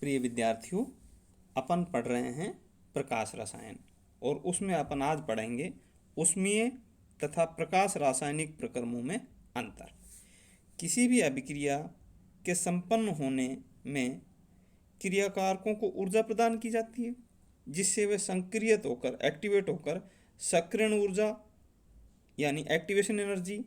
प्रिय विद्यार्थियों, अपन पढ़ रहे हैं प्रकाश रसायन और उसमें अपन आज पढ़ेंगे ऊष्मीय तथा प्रकाश रासायनिक प्रक्रमों में अंतर। किसी भी अभिक्रिया के संपन्न होने में क्रियाकारकों को ऊर्जा प्रदान की जाती है जिससे वे संक्रियत होकर एक्टिवेट होकर सक्रियण ऊर्जा यानी एक्टिवेशन एनर्जी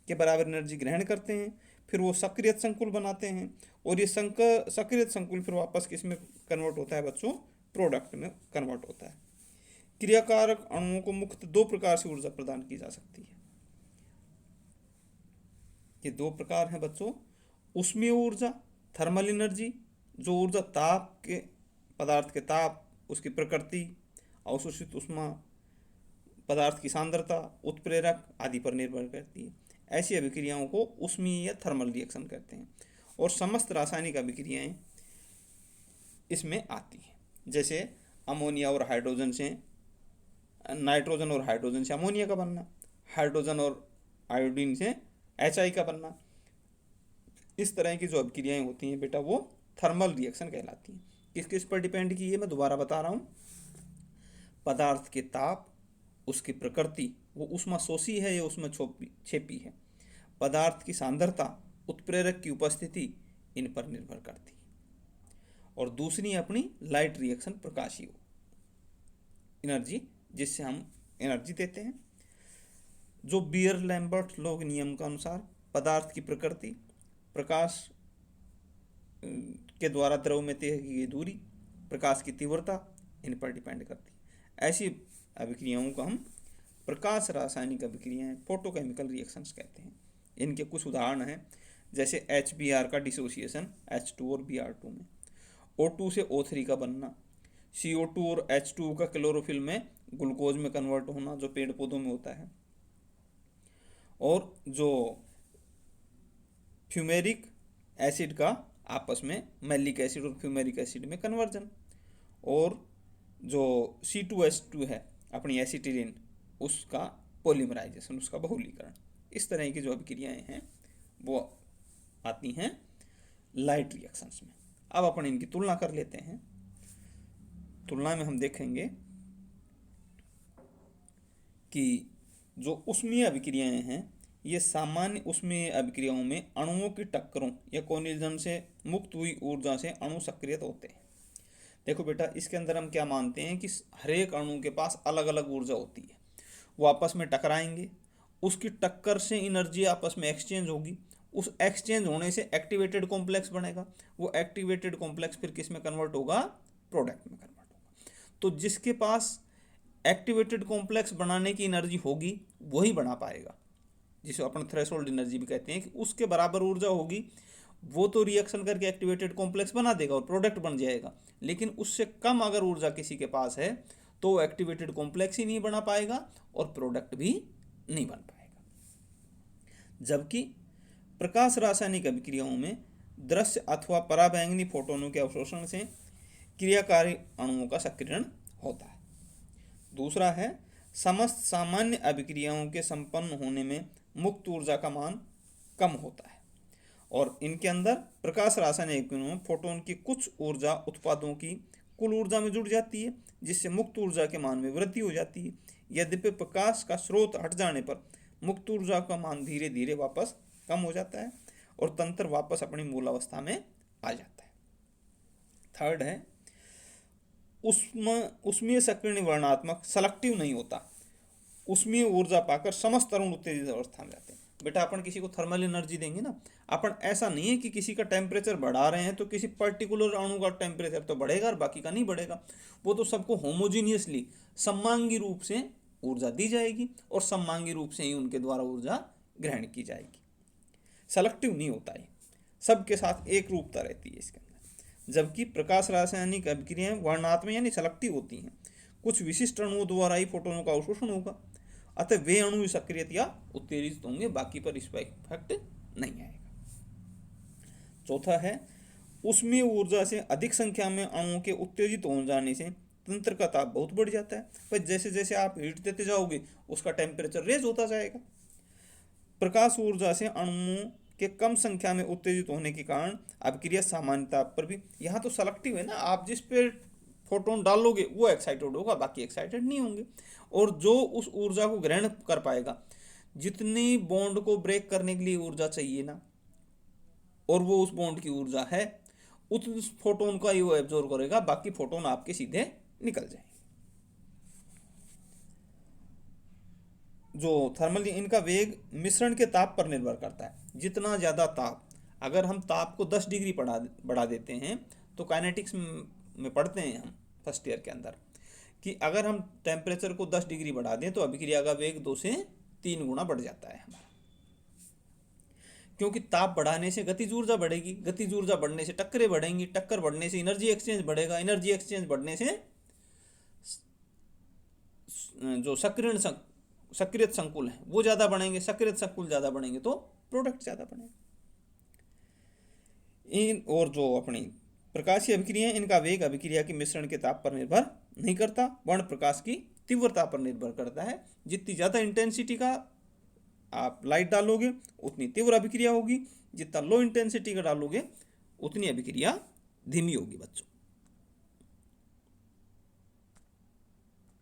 के बराबर एनर्जी ग्रहण करते हैं। फिर वो सक्रियत संकुल बनाते हैं और ये सक्रियत संकुल फिर वापस किस में कन्वर्ट होता है बच्चों? प्रोडक्ट में कन्वर्ट होता है। क्रियाकारक अणुओं को मुख्यतः दो प्रकार से ऊर्जा प्रदान की जा सकती है। ये दो प्रकार हैं बच्चों। ऊष्मीय ऊर्जा थर्मल एनर्जी, जो ऊर्जा ताप के पदार्थ के ताप, उसकी प्रकृति, अवशोषित ऊष्मा, पदार्थ की सांद्रता, उत्प्रेरक आदि पर निर्भर करती है। ऐसी अभिक्रियाओं को ऊष्मीय या थर्मल रिएक्शन कहते हैं। और समस्त रासायनिक अभिक्रियाएं इसमें आती हैं, जैसे अमोनिया और हाइड्रोजन से नाइट्रोजन और हाइड्रोजन से अमोनिया का बनना, हाइड्रोजन और आयोडीन से HI का बनना। इस तरह की जो अभिक्रियाएं होती हैं बेटा वो थर्मल रिएक्शन कहलाती हैं। किस किस पर डिपेंड की है मैं दोबारा बता रहा हूँ। पदार्थ के ताप, उसकी प्रकृति, वो ऊष्माशोषी है या ऊष्मा क्षेपी है, पदार्थ की सांद्रता, उत्प्रेरक की उपस्थिति, इन पर निर्भर करती है। और दूसरी अपनी लाइट रिएक्शन, प्रकाशीय एनर्जी, जिससे हम एनर्जी देते हैं। जो बियर लैम्बर्ट लॉ नियम के अनुसार पदार्थ की प्रकृति, प्रकाश के द्वारा द्रव में तय की गई दूरी, प्रकाश की तीव्रता, इन पर डिपेंड करती है। ऐसी अभिक्रियाओं को हम प्रकाश रासायनिक अभिक्रियाएं, फोटोकेमिकल रिएक्शंस कहते हैं। इनके कुछ उदाहरण हैं, जैसे HBr का डिसोसिएशन H2 और Br2 में, O2 से O3 का बनना, CO2 और H2 का क्लोरोफिल में ग्लूकोज में कन्वर्ट होना, जो पेड़ पौधों में होता है, और जो फ्यूमेरिक एसिड का आपस में मैलिक एसिड और फ्यूमेरिक एसिड में कन्वर्जन, और जो C2H2 है अपनी एसिटिलीन, उसका पॉलीमराइजेशन, उसका बहुलीकरण। इस तरह की जो अभिक्रियाएं हैं वो आती हैं लाइट रिएक्शंस में। अब अपन इनकी तुलना कर लेते हैं। तुलना में हम देखेंगे कि जो ऊष्मीय अभिक्रियाएं हैं ये सामान्य ऊष्मीय अभिक्रियाओं में अणुओं की टक्करों या कोलिजन से मुक्त हुई ऊर्जा से अणु सक्रियत होते हैं। देखो बेटा, इसके अंदर हम क्या मानते हैं कि हर एक अणु के पास अलग अलग ऊर्जा होती है। वो आपस में टकराएंगे, उसकी टक्कर से एनर्जी आपस में एक्सचेंज होगी, उस एक्सचेंज होने से एक्टिवेटेड कॉम्प्लेक्स बनेगा। वो एक्टिवेटेड कॉम्प्लेक्स फिर किस में कन्वर्ट होगा? प्रोडक्ट में कन्वर्ट होगा। तो जिसके पास एक्टिवेटेड कॉम्प्लेक्स बनाने की एनर्जी होगी वही बना पाएगा, जिसे अपन थ्रेशोल्ड एनर्जी भी कहते हैं, कि उसके बराबर ऊर्जा होगी वो तो रिएक्शन करके एक्टिवेटेड कॉम्प्लेक्स बना देगा और प्रोडक्ट बन जाएगा। लेकिन उससे कम अगर ऊर्जा किसी के पास है तो एक्टिवेटेड कॉम्प्लेक्स ही नहीं बना पाएगा और प्रोडक्ट भी नहीं बन पाएगा। जबकि प्रकाश रासायनिक अभिक्रियाओं में दृश्य अथवा पराबैंगनी फोटोनों के अवशोषण से क्रियाकारी अणुओं का सक्रियण होता है। दूसरा है, समस्त सामान्य अभिक्रियाओं के संपन्न होने में मुक्त ऊर्जा का मान कम होता है और इनके अंदर प्रकाश रासायनिक अभिक्रियाओं में फोटोन की कुछ ऊर्जा उत्पादों की कुल ऊर्जा में जुड़ जाती है, जिससे मुक्त ऊर्जा के मान में वृद्धि हो जाती है। यद्यपि प्रकाश का स्रोत हट जाने पर मुक्त ऊर्जा का मान धीरे धीरे वापस कम हो जाता है और तंत्र वापस अपनी मूल अवस्था में आ जाता है। थर्ड है, ऊष्मीय सक्रियण वर्णात्मक सेलेक्टिव नहीं होता। ऊष्मीय ऊर्जा पाकर समस्त अणु उत्तेजित अवस्था में जाते हैं। बेटा, अपन किसी को थर्मल एनर्जी देंगे ना, अपन ऐसा नहीं है कि किसी का टेम्परेचर बढ़ा रहे हैं तो किसी पर्टिकुलर अणु का टेम्परेचर तो बढ़ेगा और बाकी का नहीं बढ़ेगा। वो तो सबको होमोजीनियसली सममांगी रूप से ऊर्जा दी जाएगी और सममांगी रूप से ही उनके द्वारा ऊर्जा ग्रहण की जाएगी। सेलेक्टिव नहीं होता है, सबके साथ एक रूपता रहती है इसके अंदर। जबकि प्रकाश रासायनिक अभिक्रियाएं वर्णात्मक यानी सेलेक्टिव होती हैं। कुछ विशिष्ट अणुओं द्वारा ही फोटोनों का अवशोषण होगा, अतः वे अणु सक्रियत या उत्तेजित होंगे, बाकी पर इस पर इफेक्ट नहीं आएगा। चौथा है, ऊष्मीय ऊर्जा से अधिक संख्या में अणुओं के उत्तेजित हो जाने से तंत्र का ताप बहुत बढ़ जाता है। पर जैसे जैसे आप हीट देते जाओगे उसका टेम्परेचर रेज होता जाएगा। प्रकाश ऊर्जा से अणुओं के कम संख्या में उत्तेजित होने के कारण अभिक्रिया सामान्य ताप पर भी, यहाँ तो सेलेक्टिव है ना, आप जिस पे फोटोन डालोगे वो एक्साइटेड होगा, बाकी एक्साइटेड नहीं होंगे। और जो उस ऊर्जा को ग्रहण कर पाएगा, जितनी बॉन्ड को ब्रेक करने के लिए ऊर्जा चाहिए ना, और वो उस बॉन्ड की ऊर्जा है, उस फोटोन का ही वो एब्जॉर्व करेगा, बाकी फोटोन आपके सीधे निकल जाएंगे। जो थर्मल, इनका वेग मिश्रण के ताप पर निर्भर करता है। जितना ज़्यादा ताप, अगर हम ताप को 10 डिग्री बढ़ा देते हैं, तो काइनेटिक्स में पढ़ते हैं हम फर्स्ट ईयर के अंदर कि अगर हम टेम्परेचर को 10 डिग्री बढ़ा दें तो अभिक्रिया का वेग 2 से 3 गुना बढ़ जाता है हमारा। क्योंकि ताप बढ़ाने से गतिज ऊर्जा बढ़ेगी, गतिज ऊर्जा बढ़ने से टक्करें बढ़ेंगी, टक्कर बढ़ने से एनर्जी एक्सचेंज बढ़ेगा, एनर्जी एक्सचेंज बढ़ने से जो सक्रिय संकुल है वो ज़्यादा बढ़ेंगे, सक्रिय संकुल ज़्यादा बढ़ेंगे तो प्रोडक्ट ज़्यादा बढ़ेगा। इन और जो अपनी प्रकाशीय अभिक्रिया, इनका वेग अभिक्रिया के मिश्रण के ताप पर निर्भर नहीं करता, वर्ण प्रकाश की तीव्रता पर निर्भर करता है। जितनी ज़्यादा इंटेंसिटी का आप लाइट डालोगे उतनी तीव्र अभिक्रिया होगी, जितना लो इंटेंसिटी का डालोगे उतनी अभिक्रिया धीमी होगी बच्चों।